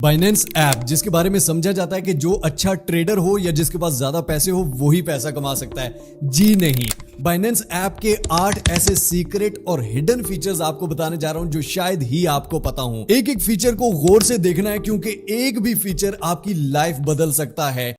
Binance app जिसके बारे में समझा जाता है कि जो अच्छा ट्रेडर हो या जिसके पास ज्यादा पैसे हो वो ही पैसा कमा सकता है। जी नहीं, बाइनेंस ऐप के 8 ऐसे सीक्रेट और हिडन फीचर्स आपको बताने जा रहा हूं जो शायद ही आपको पता हो। एक एक फीचर को गौर से देखना है क्योंकि एक भी फीचर आपकी लाइफ बदल सकता है।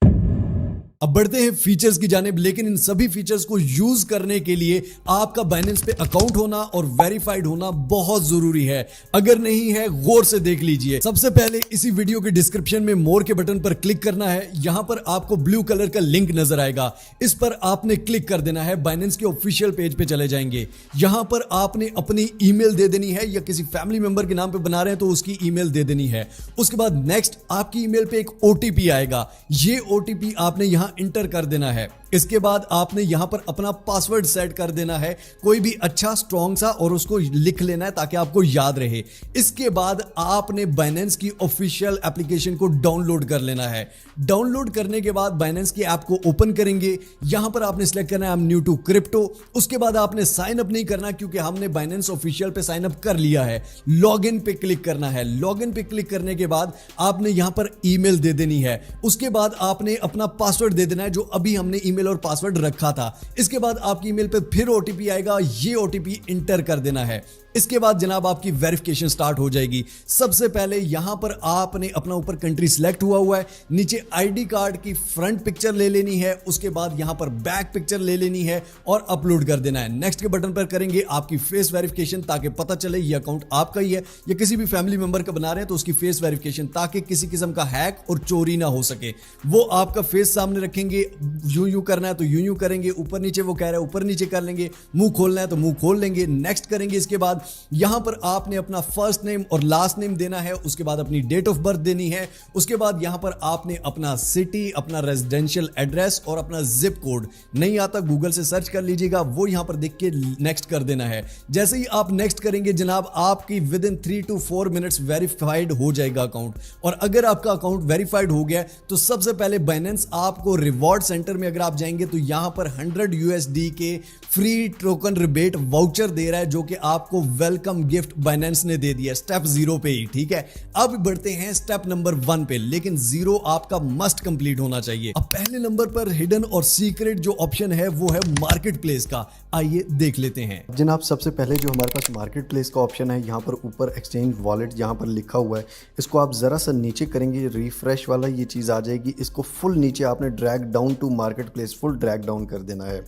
अब बढ़ते हैं फीचर्स की जानिब, लेकिन इन सभी फीचर्स को यूज करने के लिए आपका बाइनेंस पे अकाउंट होना और वेरीफाइड होना बहुत जरूरी है। अगर नहीं है गौर से देख लीजिए। सबसे पहले इसी वीडियो के डिस्क्रिप्शन में मोर के बटन पर क्लिक करना है। यहां पर आपको ब्लू कलर का लिंक नजर आएगा, इस पर आपने क्लिक कर देना है। बाइनेंस के ऑफिशियल पेज पे चले जाएंगे। यहां पर आपने अपनी ईमेल दे देनी है या किसी फैमिली मेंबर के नाम पे बना रहे हैं तो उसकी ईमेल दे देनी है। उसके बाद नेक्स्ट आपकी ईमेल पे एक ओटीपी आएगा। ये ओटीपी आपने यहां इंटर कर देना है। इसके बाद आपने यहां पर अपना पासवर्ड सेट कर देना है, कोई भी अच्छा स्ट्रॉन्ग सा, और उसको लिख लेना है ताकि आपको याद रहे। इसके बाद आपने बाइनेंस की ऑफिशियल एप्लीकेशन को डाउनलोड कर लेना है। डाउनलोड करने के बाद बाइनेंस की ऐप को ओपन करेंगे। यहां पर आपने सिलेक्ट करना है I am new to crypto. उसके बाद आपने साइन अप नहीं करना क्योंकि हमने बाइनेंस ऑफिशियल पे साइन अप कर लिया है। लॉगिन पे क्लिक करना है। लॉगिन पे क्लिक करने के बाद आपने यहां पर ईमेल दे देनी है। उसके बाद आपने अपना पासवर्ड दे देना है जो अभी हमने ईमेल और पासवर्ड रखा था। इसके बाद आपकी ईमेल पे फिर ओटीपी आएगा, ये ओटीपी इंटर कर देना है। इसके बाद जनाब आपकी वेरिफिकेशन स्टार्ट हो जाएगी। सबसे पहले यहां पर आपने अपना ऊपर कंट्री सिलेक्ट हुआ है, नीचे आईडी कार्ड की फ्रंट पिक्चर ले लेनी है। उसके बाद यहां पर बैक पिक्चर ले लेनी है और अपलोड कर देना है। नेक्स्ट के बटन पर करेंगे आपकी फेस वेरिफिकेशन ताकि पता चले ये अकाउंट आपका ही है या किसी भी फैमिली मेंबर का बना रहे हैं तो उसकी फेस वेरिफिकेशन, ताकि किसी किस्म का हैक और चोरी ना हो सके। वो आपका फेस सामने रखेंगे। यूं करना है तो यूं करेंगे, ऊपर नीचे वो कह रहा है ऊपर नीचे कर लेंगे, मुंह खोलना है तो मुंह खोल लेंगे। नेक्स्ट करेंगे। इसके बाद यहां पर आपने अपना फर्स्ट नेम और लास्ट नेम देना है। उसके बाद अपनी डेट ऑफ बर्थ देनी है। उसके बाद यहां पर आपने अपना सिटी, अपना रेजिडेंशियल एड्रेस और अपना जिप कोड, नहीं आता गूगल से सर्च कर लीजिएगा, वो यहां पर देख के नेक्स्ट कर देना है। जैसे ही आप नेक्स्ट करेंगे जनाब आपकी with in 3 to 4 minutes verified हो जाएगा अकाउंट। और अगर आपका अकाउंट वेरीफाइड हो गया तो सबसे पहले बाइनेंस आपको रिवॉर्ड सेंटर में अगर आप जाएंगे तो यहां पर 100 USD के फ्री टोकन रिबेट वाउचर दे रहा है जो कि आपको वेलकम गिफ्ट बाइनेंस ने दे दिया स्टेप 0 पे ही। ठीक है, अब बढ़ते हैं स्टेप नंबर 1 पे, लेकिन 0 आपका मस्ट कंप्लीट होना चाहिए। अब पहले नंबर पर हिडन और सीक्रेट जो ऑप्शन है वो है मार्केट प्लेस का। आइए देख लेते हैं जनाब। सबसे पहले जो हमारे पास मार्केट प्लेस का ऑप्शन है, यहाँ पर ऊपर एक्सचेंज वॉलेट यहाँ पर लिखा हुआ है, इसको आप जरा सा नीचे करेंगे, रिफ्रेश वाला ये चीज़ आ जाएगी। इसको फुल नीचे आपने drag down to marketplace, full drag down कर देना है।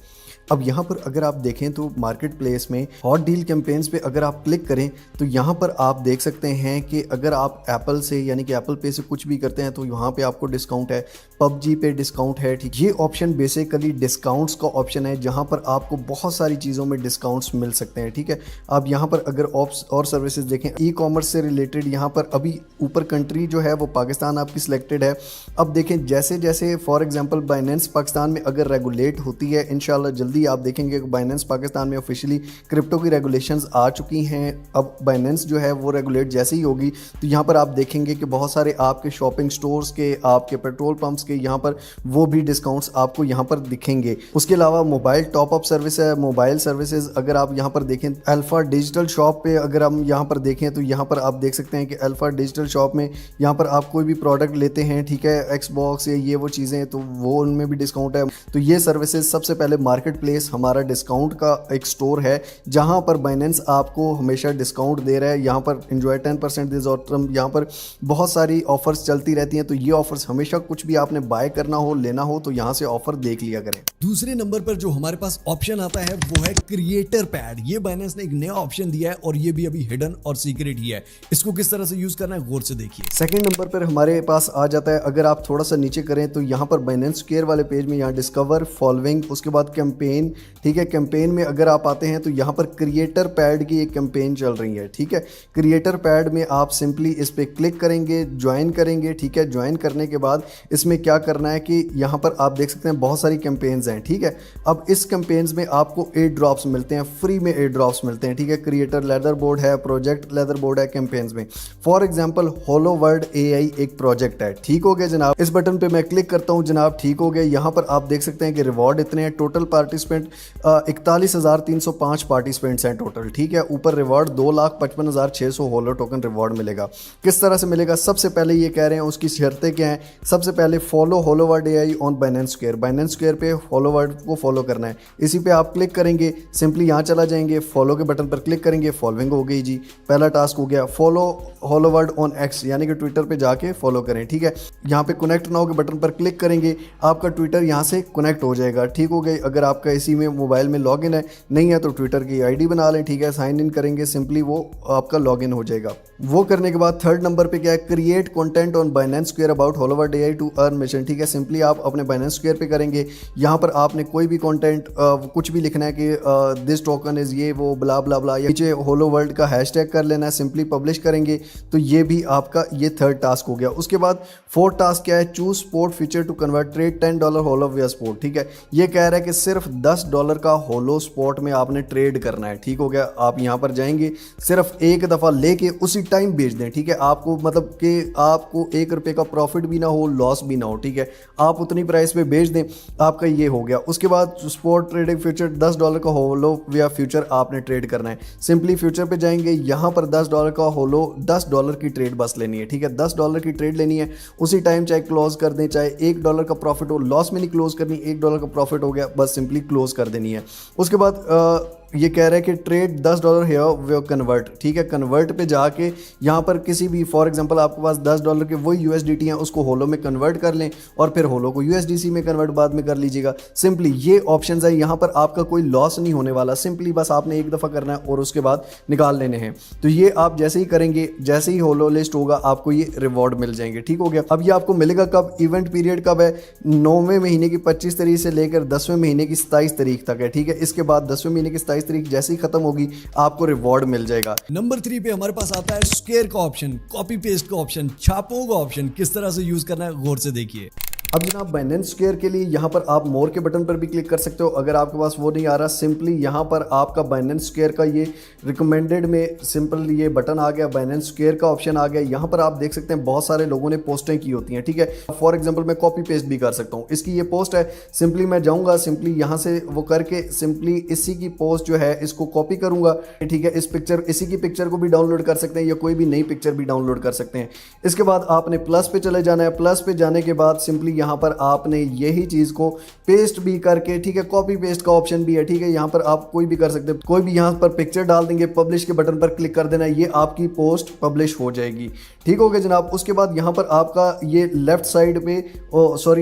अब यहाँ पर अगर आप देखें तो मार्केट प्लेस में हॉट डील कैंपेन्स पे अगर आप क्लिक करें तो यहाँ पर आप देख सकते हैं कि अगर आप एप्पल से यानी कि एप्पल पे से कुछ भी करते हैं तो यहाँ पे आपको डिस्काउंट है, पबजी पे डिस्काउंट है। ठीक, ये ऑप्शन बेसिकली डिस्काउंट्स का ऑप्शन है जहाँ पर आपको बहुत सारी चीज़ों में डिस्काउंट्स मिल सकते हैं। ठीक है, आप यहाँ पर अगर और सर्विसेज देखें ई कॉमर्स से रिलेटेड, यहाँ पर अभी ऊपर कंट्री जो है वो पाकिस्तान आपकी सिलेक्टेड है। अब देखें जैसे जैसे फॉर एग्जाम्पल बाइनेंस पाकिस्तान में अगर रेगुलेट होती है, इंशाल्लाह जल्दी आप देखेंगे कि बाइनेंस पाकिस्तान में ऑफिशियली क्रिप्टो की रेगुलेशंस आ चुकी हैं। अब बाइनेंस जो है वो रेगुलेट जैसे ही होगी तो यहाँ पर आप देखेंगे कि बहुत सारे आपके शॉपिंग स्टोर्स के, आपके पेट्रोल पंप्स के यहाँ पर वो भी डिस्काउंट्स आपको यहाँ पर दिखेंगे। उसके अलावा मोबाइल टॉप अप सर्विस है, मोबाइल सर्विसेज अगर आप यहाँ पर देखें अल्फा डिजिटल शॉप पे अगर हम यहाँ पर देखें तो यहाँ पर आप देख सकते हैं कि अल्फा डिजिटल शॉप में यहाँ पर आप कोई भी प्रोडक्ट लेते हैं, ठीक है, एक्सबॉक्स या ये वो चीज़ें, तो वो उनमें भी डिस्काउंट है। तो ये सर्विसेज सबसे पहले मार्केट प्लेस हमारा डिस्काउंट का एक स्टोर है जहां पर बाइनेंस आपको हमेशा डिस्काउंट दे रहा है। यहां पर एंजॉय 10% दिस ऑटम, यहां पर बहुत सारी ऑफर्स चलती रहती हैं। तो ये ऑफर्स हमेशा कुछ भी आपने बाय करना हो, लेना हो तो यहां से ऑफर देख लिया करें। दूसरे नंबर पर जो हमारे पास ऑप्शन आता है वो है क्रिएटर पैड। ये बाइनेंस ने एक नया ऑप्शन दिया है और ये भी अभी हिडन और सीक्रेट ही है। इसको किस तरह से यूज करना है गौर से देखिए। सेकंड नंबर पर हमारे पास आ जाता है, अगर आप थोड़ा सा नीचे करें तो यहाँ पर बाइनेंस केयर वाले पेज में यहाँ डिस्कवर, फॉलोइंग, उसके बाद कैंपेन। ठीक है, कैंपेन में अगर आप आते हैं तो यहाँ पर क्रिएटर पैड की एक कैंपेन चल रही है। ठीक है, क्रिएटर पैड में आप सिंपली इस पे क्लिक करेंगे, ज्वाइन करेंगे। ठीक है, ज्वाइन करने के बाद इसमें क्या करना है कि यहाँ पर आप देख सकते हैं बहुत सारी कैंपेन्स हैं। ठीक है, अब इस कैंपेन्स में आपको एयर ड्रॉप्स मिलते हैं, फ्री में एयर ड्रॉप्स मिलते हैं। ठीक है, क्रिएटर लेदर बोर्ड है, प्रोजेक्ट लेदर बोर्ड है कैंपेन्स में। For example Holoworld AI एक प्रोजेक्ट है। ठीक हो गया जनाब, इस बटन पे मैं क्लिक करता हूँ जनाब, ठीक हो गया। यहाँ पर आप देख सकते हैं कि रिवॉर्ड इतने हैं, टोटल पार्टिसिपेंट 41,305 पार्टिसिपेंट्स हैं टोटल। ठीक है, ऊपर रिवॉर्ड 2,55,600 होलो टोकन रिवॉर्ड मिलेगा। किस तरह से मिलेगा, सबसे पहले ये कह रहे हैं उसकी शर्तें क्या हैं। सबसे पहले follow Holoworld AI on Binance square, Binance square पे होलोवर्ड को फॉलो करना है। इसी पे आप क्लिक करेंगे, सिंपली यहाँ चला जाएंगे, फॉलो के बटन पर क्लिक करेंगे, फॉलोइंग हो गई जी, पहला टास्क हो गया। फॉलो होलोवर्ड ऑन एक्स यानी कि ट्विटर पे जाके फॉलो करें, ठीक है। यहाँ पे कनेक्ट नाउ के बटन पर क्लिक करेंगे, आपका ट्विटर यहाँ से कनेक्ट हो जाएगा, ठीक हो गई। अगर आपका इसी में मोबाइल में लॉगिन है, नहीं है तो ट्विटर की आईडी बना लें, ठीक है। साइन इन करेंगे, सिंपली वो आपका लॉगिन हो जाएगा। वो करने के बाद थर्ड नंबर पे क्या है, create content on Binance square about Holoworld AI to earn mission, ठीक है। सिंपली आप अपने बाइनेंस स्क्वायर पे करेंगे, यहाँ पर आपने कोई भी कंटेंट कुछ भी लिखना है कि दिस टोकन इज ये वो ब्ला ब्ला ब्ला, या नीचे होलोवर्ड का हैशटैग कर लेना है, सिंपली पब्लिश करेंगे तो ये भी आपका ये थर्ड टास्क हो गया। उसके बाद फोर्थ टास्क क्या है, choose sport feature to convert trade $10 Holo via sport, ठीक है। ये कह रहा है कि सिर्फ $10 का होलो स्पॉट में आपने ट्रेड करना है, ठीक हो गया। आप यहाँ पर जाएंगे, सिर्फ एक दफ़ा लेके उसी टाइम बेच दें, ठीक है। आपको मतलब कि आपको ₹1 का प्रॉफिट भी ना हो, लॉस भी ना हो, ठीक है। आप उतनी प्राइस पे बेच दें, आपका ये हो गया। उसके बाद स्पॉट ट्रेडिंग फ्यूचर $10 का होलो विया फ्यूचर आपने ट्रेड करना है। सिंपली फ्यूचर पे जाएंगे, यहाँ पर $10 का होलो $10 की ट्रेड बस लेनी है, ठीक है। $10 की ट्रेड लेनी है, उसी टाइम चाहे क्लोज कर दें, चाहे $1 का प्रॉफिट हो, लॉस में नहीं क्लोज करनी, $1 का प्रॉफिट हो गया बस सिंपली क्लोज कर देनी है। उसके बाद ये कह रहा है कि ट्रेड $10 है वो कन्वर्ट, ठीक है। कन्वर्ट पे जाके यहाँ पर किसी भी, फॉर एग्जांपल आपके पास $10 के वही USDT हैं, उसको होलो में कन्वर्ट कर लें और फिर होलो को USDC में कन्वर्ट बाद में कर लीजिएगा। सिंपली ये ऑप्शंस है, यहाँ पर आपका कोई लॉस नहीं होने वाला, सिंपली बस आपने एक दफ़ा करना है और उसके बाद निकाल लेने हैं। तो ये आप जैसे ही करेंगे, जैसे ही होलो लिस्ट होगा आपको ये रिवॉर्ड मिल जाएंगे, ठीक हो गया। अब ये आपको मिलेगा कब, इवेंट पीरियड कब है, 9वें महीने की 25 तारीख से लेकर 10वें महीने की 27 तारीख तक है, ठीक है। इसके बाद 10वें महीने की 27 तारीख जैसे ही खत्म होगी आपको रिवॉर्ड मिल जाएगा। नंबर 3 पे हमारे पास आता है स्क्वायर का ऑप्शन, कॉपी पेस्ट का ऑप्शन, छापों का ऑप्शन। किस तरह से यूज करना है गौर से देखिए। अब जनाब बाइनेंस स्क्वायर के लिए यहाँ पर आप मोर के बटन पर भी क्लिक कर सकते हो। अगर आपके पास वो नहीं आ रहा, सिंपली यहाँ पर आपका बाइनेंस स्क्वायर का ये रिकमेंडेड में सिंपल ये बटन आ गया, बाइनेंस स्क्वायर का ऑप्शन आ गया। यहाँ पर आप देख सकते हैं बहुत सारे लोगों ने पोस्टें की होती हैं, ठीक है। फॉर एग्जांपल मैं कॉपी पेस्ट भी कर सकता हूँ, इसकी ये पोस्ट है, सिंपली मैं जाऊँगा, सिंपली यहाँ से वो करके सिंपली इसी की पोस्ट जो है इसको कॉपी करूँगा, ठीक है। इस पिक्चर, इसी की पिक्चर को भी डाउनलोड कर सकते हैं या कोई भी नई पिक्चर भी डाउनलोड कर सकते हैं। इसके बाद आपने प्लस पे चले जाना है। प्लस पे जाने के बाद सिंपली यहाँ पर आपने यही चीज को पेस्ट भी करके, ठीक है, कॉपी पेस्ट का ऑप्शन भी है, ठीक है। यहाँ पर आप कोई भी कर सकते हैं, कोई भी यहाँ पर पिक्चर डाल देंगे, पब्लिश के बटन पर क्लिक कर देना, ये आपकी पोस्ट पब्लिश हो जाएगी, ठीक हो गया जनाब। उसके बाद यहाँ पर आपका ये लेफ्ट साइड पे,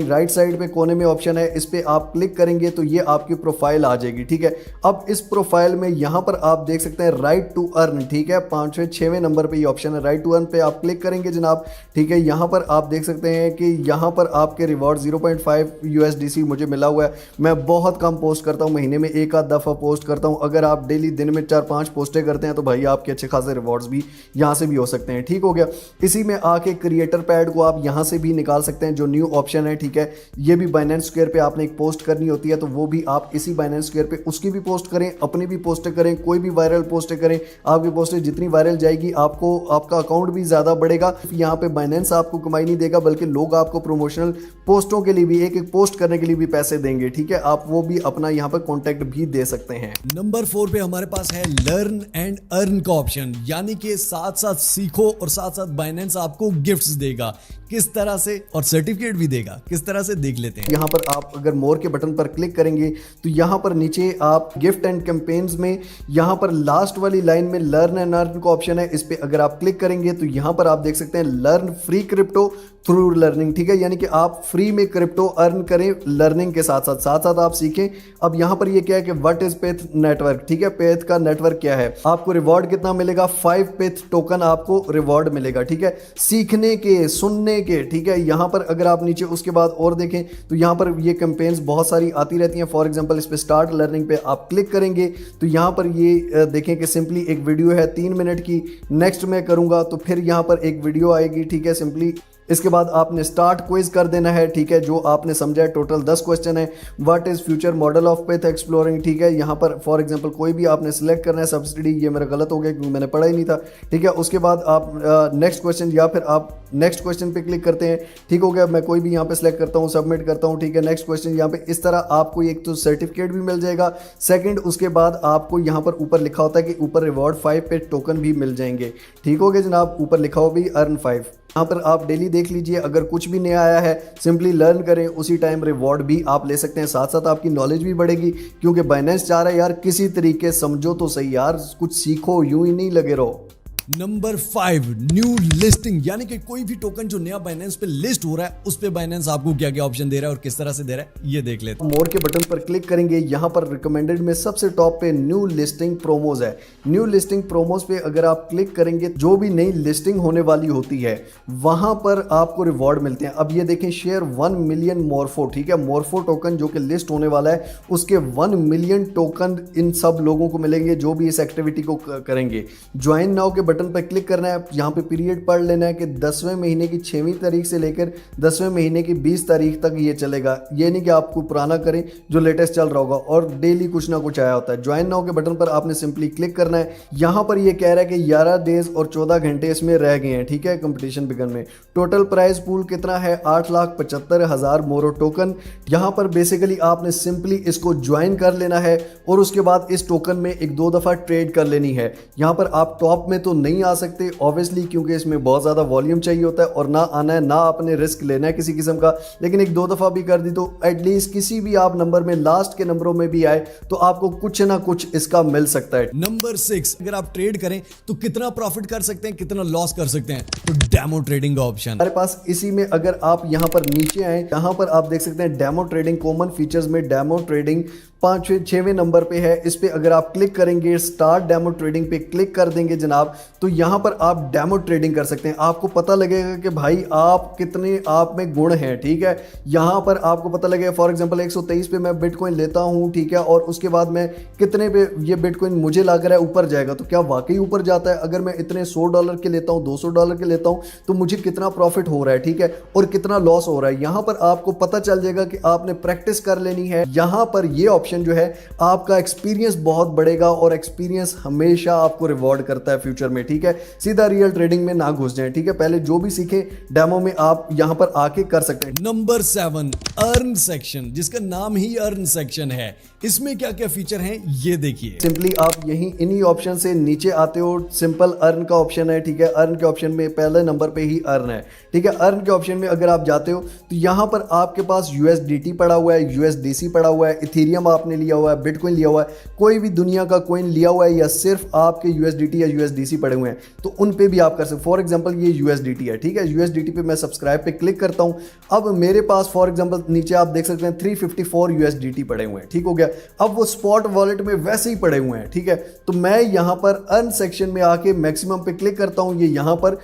राइट साइड पे कोने में ऑप्शन है, इस पे आप क्लिक करेंगे तो ये आपकी प्रोफाइल आ जाएगी, ठीक है। अब इस प्रोफाइल में यहाँ पर आप देख सकते हैं राइट टू अर्न, ठीक है। 5वें 6वें नंबर पे ये ऑप्शन है, राइट टू अर्न पे आप क्लिक करेंगे जनाब, ठीक है। यहाँ पर आप देख सकते हैं कि यहाँ पर आपके रिवॉर्ड 0.5 USDC मुझे मिला हुआ है। मैं बहुत कम पोस्ट करता हूँ, महीने में एक आध दफ़ा पोस्ट करता हूँ। अगर आप डेली दिन में 4-5 पोस्टें करते हैं तो भाई आपके अच्छे खासे रिवॉर्ड्स भी यहाँ से भी हो सकते हैं, ठीक हो गया। इसी में आके क्रिएटर पैड को आप यहाँ से भी निकाल सकते हैं, जो न्यू ऑप्शन है, ठीक है। ये भी बाइनेंस स्क्वायर पे आपने एक पोस्ट करनी होती है तो वो भी आप इसी बाइनेंस स्क्वायर पे उसकी भी पोस्ट करें, अपनी भी पोस्टें करें, कोई भी वायरल पोस्टें करें। आपकी पोस्टें जितनी वायरल जाएगी आपको, आपका अकाउंट भी ज़्यादा बढ़ेगा। यहाँ पे बाइनेंस आपको कमाई नहीं देगा, बल्कि लोग आपको प्रोमोशनल पोस्टों के लिए भी, एक पोस्ट करने के लिए भी पैसे देंगे, ठीक है। आप वो भी अपना यहाँ पर कॉन्टैक्ट भी दे सकते हैं। नंबर 4 पे हमारे पास है लर्न एंड अर्न का ऑप्शन, यानी कि साथ साथ सीखो और साथ साथ बाइनेंस आपको गिफ्ट्स देगा। किस तरह से, और सर्टिफिकेट भी देगा, किस तरह से देख लेते हैं। यहाँ पर आप अगर मोर के बटन पर क्लिक करेंगे तो यहाँ पर नीचे आप गिफ्ट एंड कैंपेन्स में यहाँ पर लास्ट वाली लाइन में लर्न एंड अर्न का ऑप्शन है, इस पे अगर आप क्लिक करेंगे तो यहाँ पर आप देख सकते हैं learn free crypto through learning, ठीक है। यानी कि आप फ्री में क्रिप्टो अर्न करें लर्निंग के साथ साथ आप सीखें। अब यहाँ पर ये क्या है कि व्हाट इज पेथ नेटवर्क, ठीक है। पेथ का नेटवर्क क्या है, आपको रिवॉर्ड कितना मिलेगा, 5 पेथ टोकन आपको रिवॉर्ड मिलेगा, ठीक है, सीखने के, सुनने के, ठीक है। यहाँ पर अगर आप नीचे उसके बाद और देखें तो यहाँ पर ये कैंपेन्स बहुत सारी आती रहती हैं। फॉर एग्जांपल इस पे स्टार्ट लर्निंग पे आप क्लिक करेंगे तो यहाँ पर ये देखें कि सिंपली एक वीडियो है 3 मिनट की, नेक्स्ट मैं करूँगा तो फिर यहाँ पर एक वीडियो आएगी, ठीक है। सिंपली इसके बाद आपने स्टार्ट क्विज कर देना है, ठीक है, जो आपने समझा है। टोटल 10 क्वेश्चन है। What is future model of faith exploring, ठीक है, यहाँ पर फॉर एग्जांपल कोई भी आपने सिलेक्ट करना है। सब्सिडी, ये मेरा गलत हो गया क्योंकि मैंने पढ़ा ही नहीं था, ठीक है। उसके बाद आप नेक्स्ट क्वेश्चन या फिर आप नेक्स्ट क्वेश्चन पे क्लिक करते हैं, ठीक हो गया। मैं कोई भी यहाँ पे सिलेक्ट करता हूँ, सबमिट करता हूँ, ठीक है। नेक्स्ट क्वेश्चन यहाँ पे इस तरह आपको एक तो सर्टिफिकेट भी मिल जाएगा। सेकंड, उसके बाद आपको यहाँ पर ऊपर लिखा होता है कि ऊपर रिवॉर्ड 5 पे टोकन भी मिल जाएंगे, ठीक हो गया जनाब। ऊपर लिखा हो भी अर्न 5, यहाँ पर आप डेली देख लीजिए। अगर कुछ भी नया आया है सिंपली लर्न करें, उसी टाइम रिवॉर्ड भी आप ले सकते हैं। साथ साथ आपकी नॉलेज भी बढ़ेगी, क्योंकि बाइनेंस चाह रहा है यार किसी तरीके समझो तो सही यार, कुछ सीखो, यूं ही नहीं लगे रहो। नंबर 5, न्यू लिस्टिंग, यानी कि कोई भी टोकन जो नया बाइनेंस पे लिस्ट हो रहा है उस पे बाइनेंस आपको क्या क्या ऑप्शन दे रहा है और किस तरह से दे रहा है ये देख लेते हैं। मोर के बटन पर क्लिक करेंगे, यहाँ पर रिकमेंडेड में सबसे टॉप पे न्यू लिस्टिंग प्रोमोज है। न्यू लिस्टिंग प्रोमोज पे अगर आप क्लिक करेंगे, जो भी नई लिस्टिंग होने वाली होती है वहां पर आपको रिवॉर्ड मिलते हैं। अब ये देखें, शेयर 1 मिलियन मोरफो, ठीक है, मोरफो टोकन जो कि लिस्ट होने वाला है, उसके 1 मिलियन टोकन इन सब लोगों को मिलेंगे जो भी इस एक्टिविटी को करेंगे। ज्वाइन नाउ के बटन पर क्लिक करना है, यहाँ पे पीरियड पढ़ लेना है कि 10वें महीने की 6वीं तारीख से लेकर 10वें महीने की 20 तारीख तक ये चलेगा। ये नहीं कि आपको पुराना करें जो लेटेस्ट चल रहा होगा, और डेली कुछ ना कुछ आया होता है। ज्वाइन नाउ के बटन पर आपने सिंपली क्लिक करना है। यहाँ पर ये कह रहा है कि 11 डेज और 14 घंटे इसमें रह गए हैं, ठीक है, कंपटीशन बिगन में। टोटल प्राइस पूल कितना है? 8,75,000 मोरो टोकन। यहाँ पर बेसिकली आपने सिंपली इसको ज्वाइन कर लेना है और उसके बाद इस टोकन में 1-2 दफ़ा ट्रेड कर लेनी है। यहाँ पर आप टॉप में तो नहीं आ सकते ऑब्वियसली, क्योंकि इसमें बहुत ज़्यादा वॉल्यूम चाहिए होता है और ना आना है, ना आपने रिस्क लेना है किसी किस्म का। लेकिन 1-2 दफ़ा भी कर दी तो एटलीस्ट किसी भी आप नंबर में लास्ट के नंबरों में भी आए तो आपको कुछ ना कुछ इसका मिल सकता है। नंबर 6, अगर आप ट्रेड करें तो कितना प्रॉफिट कर सकते हैं, कितना लॉस कर सकते हैं, तो डेमो ट्रेडिंग का ऑप्शन हमारे पास इसी में अगर आप यहाँ पर नीचे आए, यहाँ पर आप देख सकते हैं डेमो ट्रेडिंग, कॉमन फीचर्स में डेमो ट्रेडिंग 5-6वें नंबर पे है। इस पे अगर आप क्लिक करेंगे, स्टार्ट डेमो ट्रेडिंग पे क्लिक कर देंगे जनाब, तो यहाँ पर आप डेमो ट्रेडिंग कर सकते हैं। आपको पता लगेगा कि भाई आप कितने आप में गुण हैं, ठीक है। यहाँ पर आपको पता लगेगा फॉर एग्जांपल 123 पे मैं बिटकॉइन लेता हूँ, ठीक है, और उसके बाद मैं कितने पे ये बिटकॉइन मुझे लग रहा है ऊपर जाएगा, तो क्या वाकई ऊपर जाता है? अगर मैं इतने $100 के लेता हूँ, $200 के लेता हूँ, तो मुझे कितना प्रॉफिट हो रहा है, ठीक है, और कितना लॉस हो रहा है, यहाँ पर आपको पता चल जाएगा कि आपने प्रैक्टिस कर लेनी है। यहाँ पर ये ऑप्शन जो है आपका एक्सपीरियंस बहुत बढ़ेगा और एक्सपीरियंस हमेशा आपको रिवॉर्ड करता है फ्यूचर में, ठीक है। सीधा रियल ट्रेडिंग में ना घुस जाए, ठीक है, पहले जो भी सीखे डेमो में आप यहां पर आके कर सकते हैं। नंबर 7, अर्न सेक्शन, जिसका नाम ही अर्न सेक्शन है। इसमें क्या क्या फीचर हैं ये देखिए। सिंपली आप यहीं इन्हीं ऑप्शन से नीचे आते हो, सिंपल अर्न का ऑप्शन है, ठीक है। अर्न के ऑप्शन में पहले नंबर पे ही अर्न है, ठीक है। अर्न के ऑप्शन में अगर आप जाते हो तो यहां पर आपके पास USDT पड़ा हुआ है, USDC पड़ा हुआ है, इथेरियम आपने लिया हुआ है, बिटकॉइन लिया हुआ है, कोई भी दुनिया का कॉइन लिया हुआ है, या सिर्फ आपके USDT या USDC पड़े हुए हैं, तो उन पे भी आप कर सकते। फॉर एग्जांपल ये USDT है, ठीक है। USDT पे मैं सब्सक्राइब पे क्लिक करता हूं। अब मेरे पास फॉर एग्जांपल नीचे आप देख सकते हैं 354 USDT पड़े हुए हैं, ठीक हो गया। अब वो स्पॉट वॉलेट में वैसे ही पड़े हुए हैं, ठीक है। तो मैं यहां पर अर्न सेक्शन में आके मैक्सिमम पे क्लिक करता हूं, ये यहां पर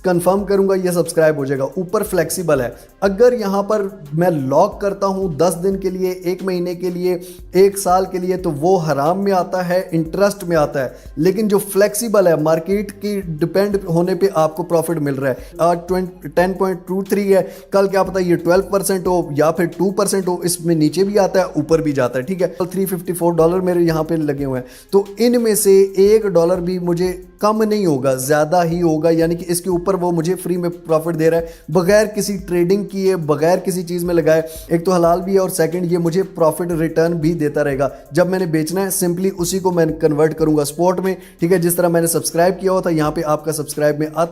कंफर्म करूंगा, ये सब्सक्राइब हो जाएगा। ऊपर फ्लेक्सिबल है, अगर यहां पर मैं लॉक करता हूं 10 दिन के लिए, 1 महीने के लिए, 1 साल के लिए, तो वो हराम में आता है, इंटरेस्ट में आता है। लेकिन जो फ्लेक्सिबल है, मार्केट की डिपेंड होने पे आपको प्रॉफिट मिल रहा है। आज 10.23 है, कल क्या पता ये 12% हो या फिर 2% हो, इसमें नीचे भी आता है, ऊपर भी जाता है, ठीक है। $354 मेरे यहाँ पे लगे हुए हैं, तो इनमें से $1 भी मुझे कम नहीं होगा, ज़्यादा ही होगा, यानी कि इसके ऊपर वो मुझे फ्री में प्रॉफिट दे रहा है बगैर किसी ट्रेडिंग किए, बगैर किसी चीज़ में लगाए। एक तो हलाल भी है और सेकंड ये मुझे प्रॉफिट रिटर्न भी देता रहेगा। जब मैंने बेचना है सिंपली उसी को मैं कन्वर्ट करूंगा स्पॉट में, ठीक है। जिस तरह मैंने सब्सक्राइब किया हुआ था, यहाँ पे आपका सब्सक्राइब में आ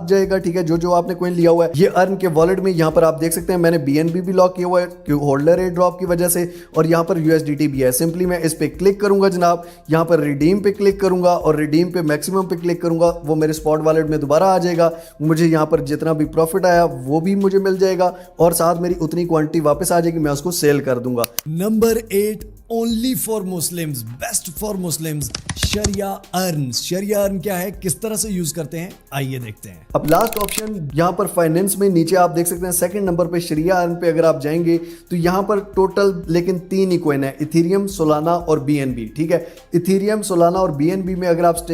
जाएगा, ठीक है, जो आपने कॉइन लिया हुआ है। ये अर्न के वॉलेट में यहाँ पर आप देख सकते हैं मैंने BNB भी लॉक किया हुआ है होल्डर एयर ड्रॉप की वजह से, और यहाँ पर USDT भी है। सिंपली मैं इस पे क्लिक करूंगा जनाब, यहाँ पर रिडीम पे क्लिक करूंगा और रिडीम पे मैक्सिमम पे क्लिक करूंगा, वो मेरे स्पॉट वॉलेट में दोबारा आ जाएगा। मुझे यहाँ पर जितना भी प्रॉफिट आया वो भी मुझे मिल जाएगा और साथ मेरी उतनी क्वांटिटी वापस आ जाएगी, मैं उसको सेल कर दूंगा। Number update only for Muslims, best for Muslims, शरिया अर्न। शरिया अर्न क्या है, किस तरह से यूज करते हैं, आइए देखते हैं। अब लास्ट ऑप्शन यहाँ पर फाइनेंस में नीचे आप देख सकते हैं सेकंड नंबर पे शरिया अर्न पे अगर आप जाएंगे तो यहाँ पर टोटल लेकिन 3 ही कॉइन है, इथेरियम, सोलाना और बीएनबी। ठीक है, इथेरियम, सोलाना और बीएनबी में अगर आप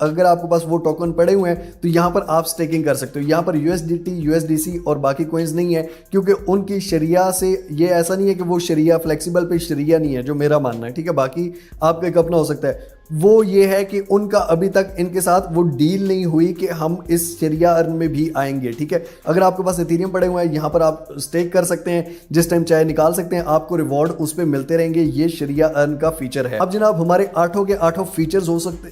अगर आपके पास वो टोकन पड़े हुए हैं तो यहाँ पर आप स्टेकिंग कर सकते हो। यहाँ पर यूएसडीटी, यूएसडीसी और बाकी कॉइन्स नहीं है, क्योंकि उनकी शरिया से, ये ऐसा नहीं है कि वो शरिया फ्लेक्सिबल पे शरिया नहीं है, जो मेरा मानना है। ठीक है, बाकी आपका एक अपना हो सकता है। वो ये है कि उनका अभी तक इनके साथ वो डील नहीं हुई कि हम इस शरिया अर्न में भी आएंगे। ठीक है, अगर आपके पास इथेरियम पड़े हुए हैं, यहाँ पर आप स्टेक कर सकते हैं, जिस टाइम चाहे निकाल सकते हैं, आपको रिवॉर्ड उस पर मिलते रहेंगे। ये शरिया अर्न का फीचर है। अब जनाब हमारे 8 के 8 फीचर्स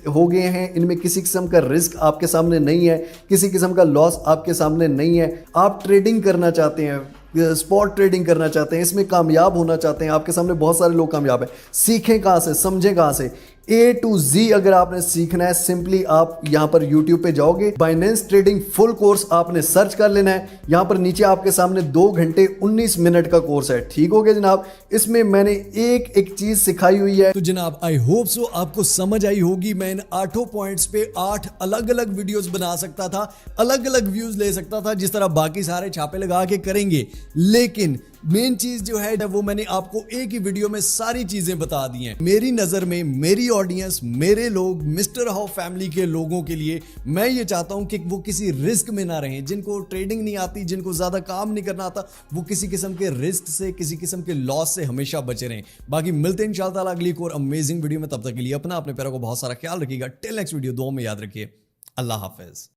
हो गए हैं। इनमें किसी किस्म का रिस्क आपके सामने नहीं है, किसी किस्म का लॉस आपके सामने नहीं है। आप ट्रेडिंग करना चाहते हैं, स्पॉट ट्रेडिंग करना चाहते हैं, इसमें कामयाब होना चाहते हैं, आपके सामने बहुत सारे लोग कामयाब हैं। सीखें कहाँ से, समझें कहाँ से, A to Z अगर आपने सीखना है, सिंपली आप यहां पर YouTube पे जाओगे, बाइनेंस ट्रेडिंग फुल कोर्स आपने सर्च कर लेना है। यहां पर नीचे आपके सामने 2 घंटे 19 मिनट का कोर्स है। ठीक हो गया जनाब, इसमें मैंने एक एक चीज सिखाई हुई है। तो जनाब आई होप सो आपको समझ आई होगी। मैं इन 8 पॉइंट्स पे 8 अलग अलग वीडियोस बना सकता था, अलग अलग व्यूज ले सकता था, जिस तरह बाकी सारे छापे लगा के करेंगे, लेकिन मेन चीज जो है वो मैंने आपको एक ही वीडियो में सारी चीजें बता दी हैं। मेरी नजर में, मेरी ऑडियंस, मेरे लोग, मिस्टर हाउ फैमिली के लोगों के लिए मैं ये चाहता हूं कि वो किसी रिस्क में ना रहें। जिनको ट्रेडिंग नहीं आती, जिनको ज्यादा काम नहीं करना आता, वो किसी किस्म के रिस्क से, किसी किस्म के लॉस से हमेशा बचे रहें। बाकी मिलते हैं इंशाल्लाह अगली एक और अमेजिंग वीडियो में। तब तक के लिए अपना, अपने पैरों को बहुत सारा ख्याल रखिएगा। टिल नेक्स्ट वीडियो, दुआ में याद रखिए। अल्लाह हाफिज।